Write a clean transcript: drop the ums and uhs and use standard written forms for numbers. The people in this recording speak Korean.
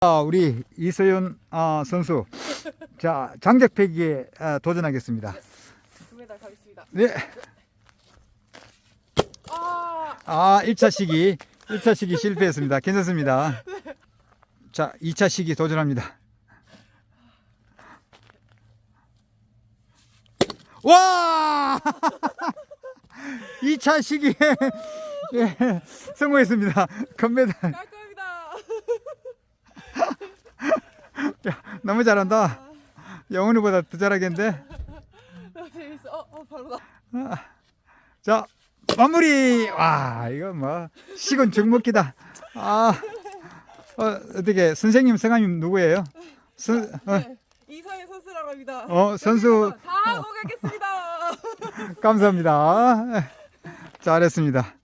우리 이서연 선수, 자, 장작패기에 도전하겠습니다. 금메달 가겠습니다. 네. 아, 1차 시기 실패했습니다. 괜찮습니다. 자, 2차 시기 도전합니다. 와! 2차 시기에 예, 성공했습니다. 금메달. 깔끔합니다. 야, 너무 잘한다. 영훈이보다 더 잘하겠는데. 재밌어. 바로 나. 자, 마무리. 와, 이거 뭐 식은 죽 먹기다. 어떻게 선생님 성함이 누구예요? 네, 이서연 선수라고 합니다. 선수 다 오겠습니다. 감사합니다. 잘했습니다.